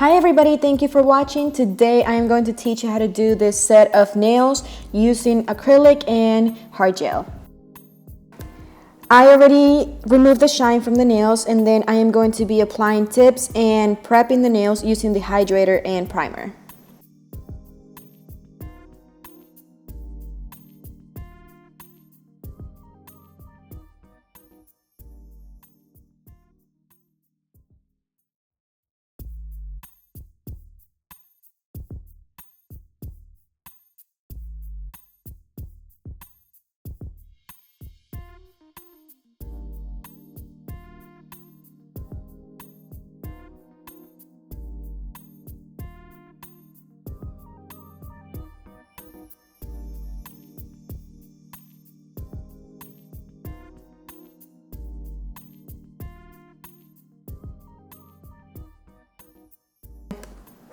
Hi everybody, thank you for watching. Today I am going to teach you how to do this set of nails using acrylic and hard gel. I already removed the shine from the nails, and then I am going to be applying tips and prepping the nails using the hydrator and primer.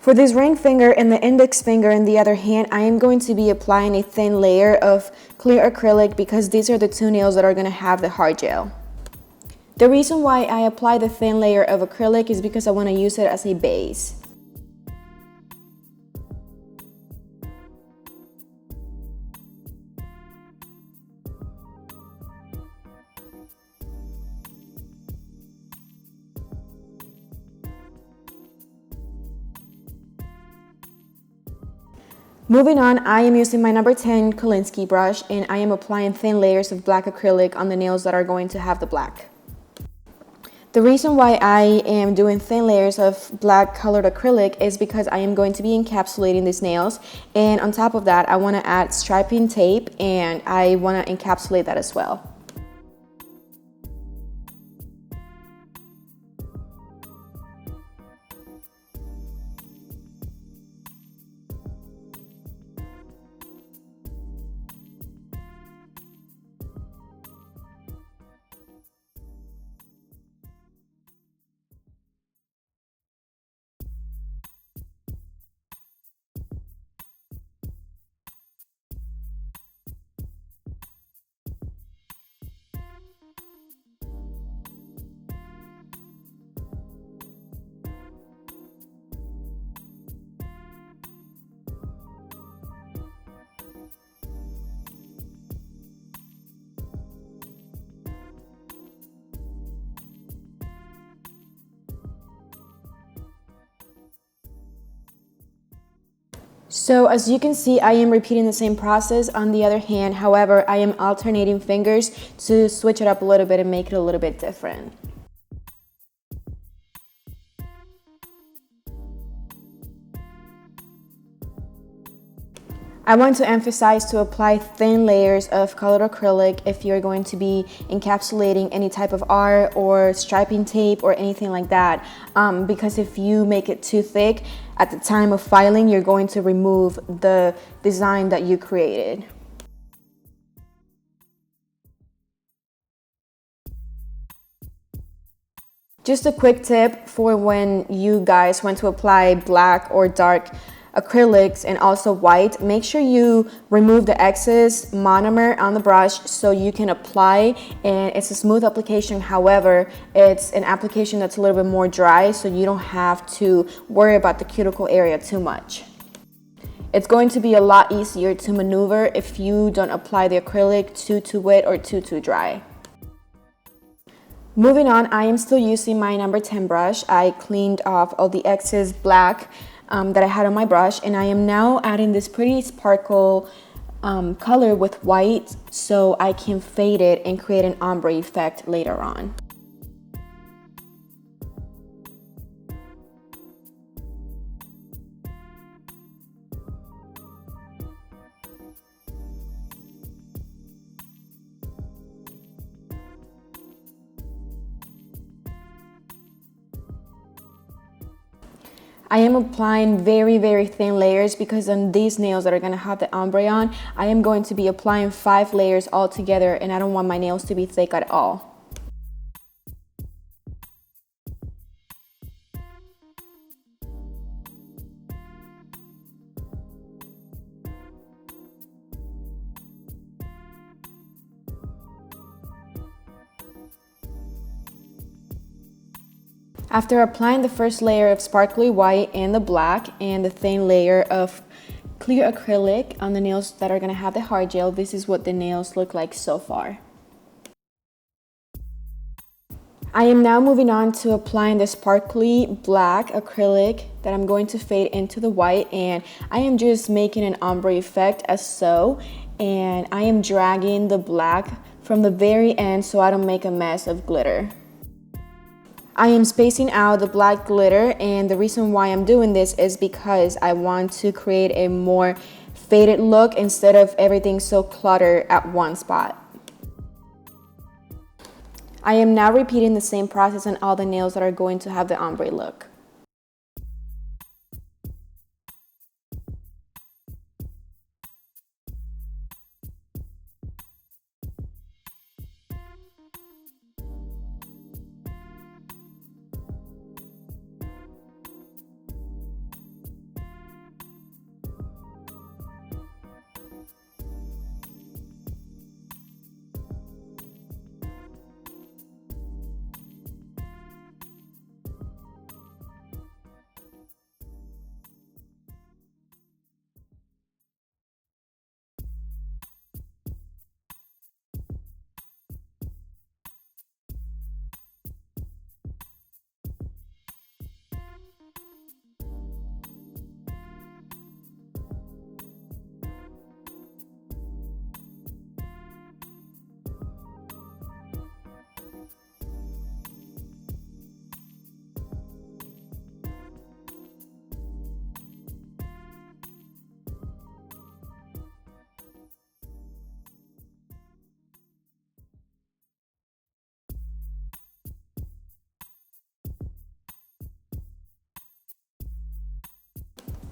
For this ring finger and the index finger in the other hand, I am going to be applying a thin layer of clear acrylic because these are the two nails that are going to have the hard gel. The reason why I apply the thin layer of acrylic is because I want to use it as a base. Moving on, I am using my number 10 Kolinsky brush, and I am applying thin layers of black acrylic on the nails that are going to have the black. The reason why I am doing thin layers of black colored acrylic is because I am going to be encapsulating these nails, and on top of that I want to add striping tape and I want to encapsulate that as well. So as you can see, I am repeating the same process on the other hand. However, I am alternating fingers to switch it up a little bit and make it a little bit different. I want to emphasize to apply thin layers of colored acrylic if you're going to be encapsulating any type of art or striping tape or anything like that, because if you make it too thick, at the time of filing, you're going to remove the design that you created. Just a quick tip for when you guys want to apply black or dark acrylics and also white, make sure you remove the excess monomer on the brush so you can apply, and it's a smooth application. However, it's an application that's a little bit more dry, so you don't have to worry about the cuticle area too much. It's going to be a lot easier to maneuver if you don't apply the acrylic too wet or too dry. Moving on, I am still using my number 10 brush. I cleaned off all the excess black that I had on my brush, and I am now adding this pretty sparkle color with white so I can fade it and create an ombre effect later on. I am applying very thin layers because on these nails that are going to have the ombre on, I am going to be applying 5 layers all together, and I don't want my nails to be thick at all. After applying the first layer of sparkly white and the black and the thin layer of clear acrylic on the nails that are going to have the hard gel, this is what the nails look like so far. I am now moving on to applying the sparkly black acrylic that I'm going to fade into the white, and I am just making an ombre effect as so, and I am dragging the black from the very end so I don't make a mess of glitter. I am spacing out the black glitter, and the reason why I'm doing this is because I want to create a more faded look instead of everything so cluttered at one spot. I am now repeating the same process on all the nails that are going to have the ombre look.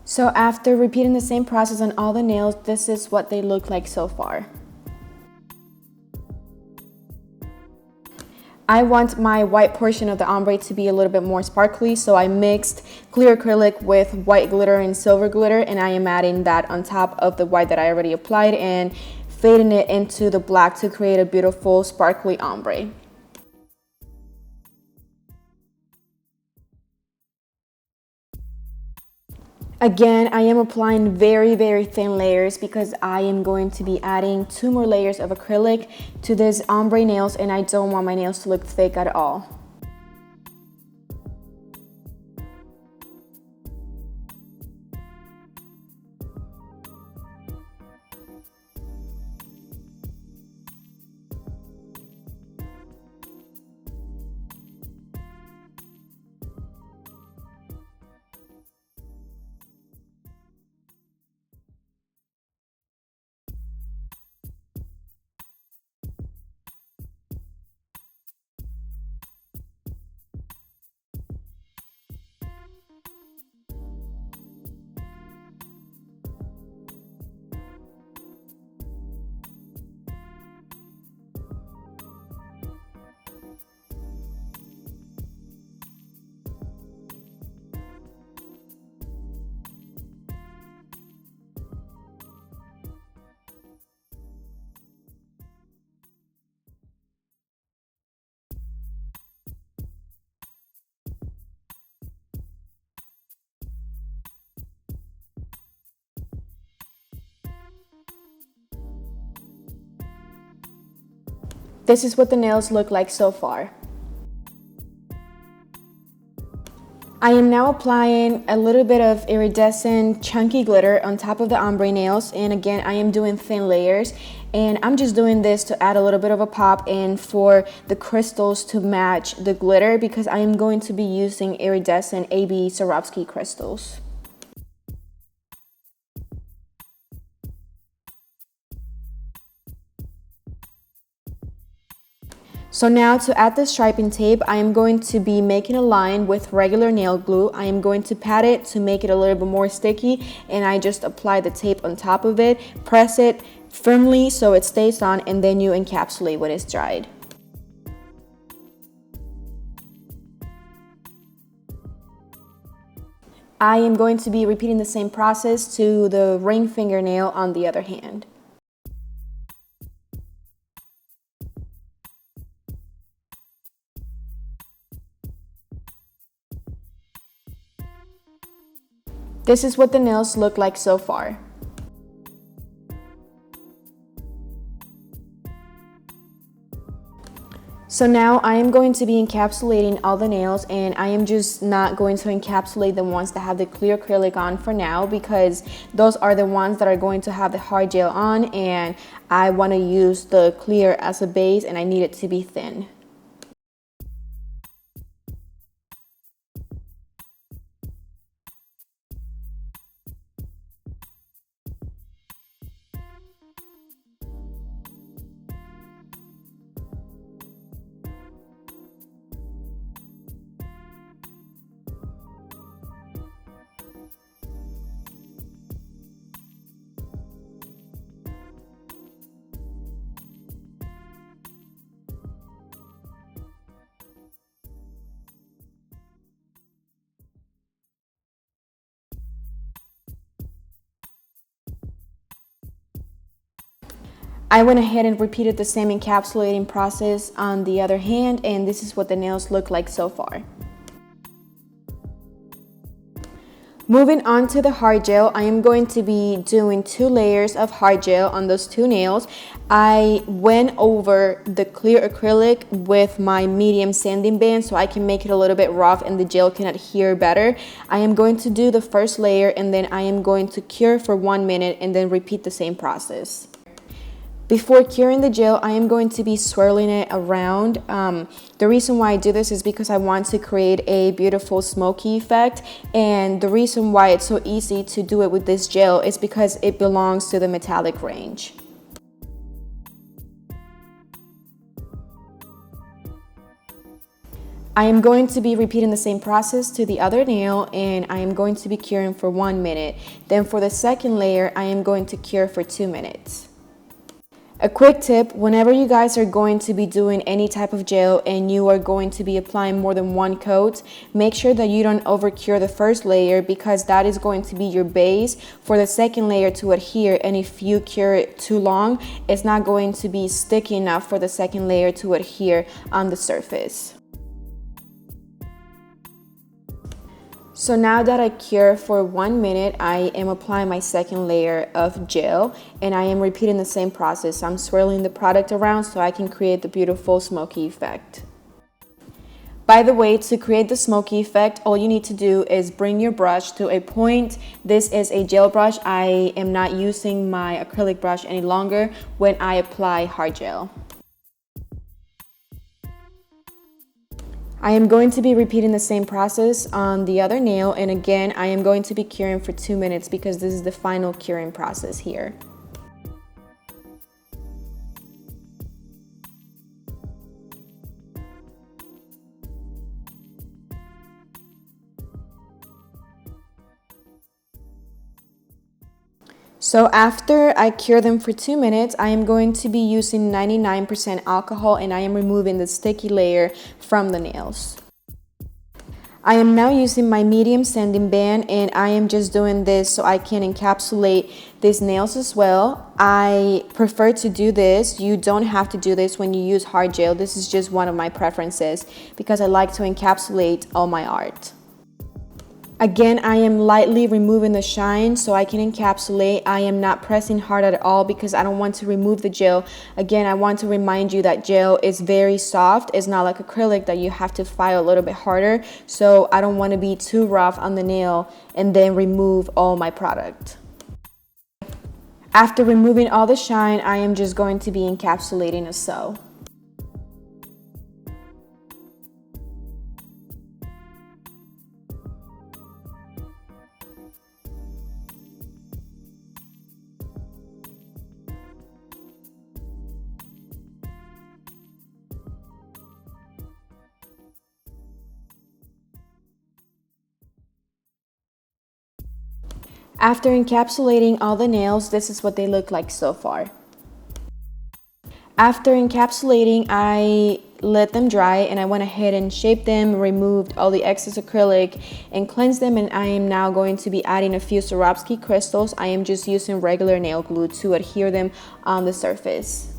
So after repeating the same process on all the nails, this is what they look like so far. I want my white portion of the ombre to be a little bit more sparkly, so I mixed clear acrylic with white glitter and silver glitter, and I am adding that on top of the white that I already applied and fading it into the black to create a beautiful sparkly ombre. Again, I am applying very thin layers because I am going to be adding 2 more layers of acrylic to this ombre nails, and I don't want my nails to look thick at all. This is what the nails look like so far. I am now applying a little bit of iridescent chunky glitter on top of the ombre nails, and again I am doing thin layers, and I'm just doing this to add a little bit of a pop and for the crystals to match the glitter because I am going to be using iridescent AB Swarovski crystals. So now to add the striping tape, I am going to be making a line with regular nail glue. I am going to pat it to make it a little bit more sticky, and I just apply the tape on top of it, press it firmly so it stays on, and then you encapsulate when it's dried. I am going to be repeating the same process to the ring fingernail on the other hand. This is what the nails look like so far. So now I am going to be encapsulating all the nails, and I am just not going to encapsulate the ones that have the clear acrylic on for now, because those are the ones that are going to have the hard gel on, and I want to use the clear as a base and I need it to be thin. I went ahead and repeated the same encapsulating process on the other hand, and this is what the nails look like so far. Moving on to the hard gel, I am going to be doing 2 layers of hard gel on those 2 nails. I went over the clear acrylic with my medium sanding band so I can make it a little bit rough and the gel can adhere better. I am going to do the first layer and then I am going to cure for 1 minute and then repeat the same process. Before curing the gel, I am going to be swirling it around. The reason why I do this is because I want to create a beautiful smoky effect, and the reason why it's so easy to do it with this gel is because it belongs to the metallic range. I am going to be repeating the same process to the other nail, and I am going to be curing for 1 minute. Then for the second layer, I am going to cure for 2 minutes. A quick tip, whenever you guys are going to be doing any type of gel and you are going to be applying more than 1 coat, make sure that you don't over cure the first layer, because that is going to be your base for the second layer to adhere, and if you cure it too long, it's not going to be sticky enough for the second layer to adhere on the surface. So now that I cure for 1 minute, I am applying my second layer of gel, and I am repeating the same process. I'm swirling the product around so I can create the beautiful smoky effect. By the way, to create the smoky effect, all you need to do is bring your brush to a point. This is a gel brush. I am not using my acrylic brush any longer when I apply hard gel. I am going to be repeating the same process on the other nail, and again I am going to be curing for 2 minutes because this is the final curing process here. So after I cure them for 2 minutes, I am going to be using 99% alcohol, and I am removing the sticky layer from the nails. I am now using my medium sanding band, and I am just doing this so I can encapsulate these nails as well. I prefer to do this. You don't have to do this when you use hard gel. This is just one of my preferences because I like to encapsulate all my art. Again, I am lightly removing the shine so I can encapsulate. I am not pressing hard at all because I don't want to remove the gel. Again, I want to remind you that gel is very soft. It's not like acrylic that you have to file a little bit harder. So I don't want to be too rough on the nail and then remove all my product. After removing all the shine, I am just going to be encapsulating as so. After encapsulating all the nails, this is what they look like so far. After encapsulating, I let them dry and I went ahead and shaped them, removed all the excess acrylic and cleansed them, and I am now going to be adding a few Swarovski crystals. I am just using regular nail glue to adhere them on the surface.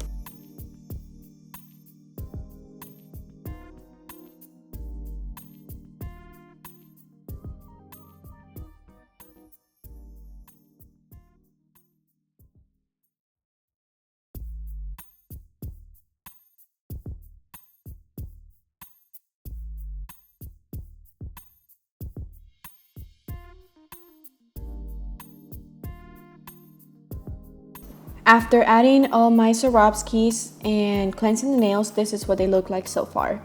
After adding all my Swarovskis and cleansing the nails, this is what they look like so far.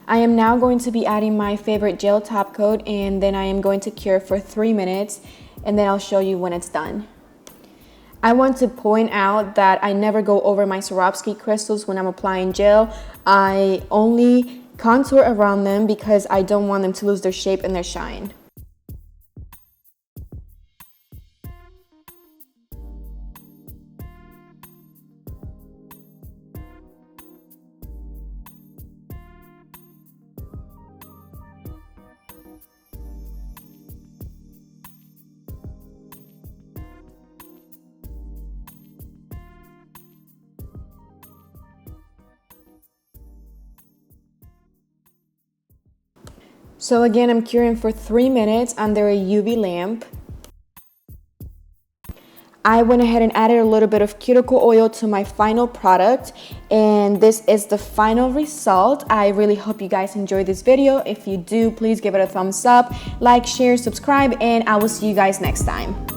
I am now going to be adding my favorite gel top coat, and then I am going to cure for 3 minutes, and then I'll show you when it's done. I want to point out that I never go over my Swarovski crystals when I'm applying gel. I only contour around them because I don't want them to lose their shape and their shine. So again, I'm curing for 3 minutes under a UV lamp. I went ahead and added a little bit of cuticle oil to my final product, and this is the final result. I really hope you guys enjoyed this video. If you do, please give it a thumbs up, like, share, subscribe, and I will see you guys next time.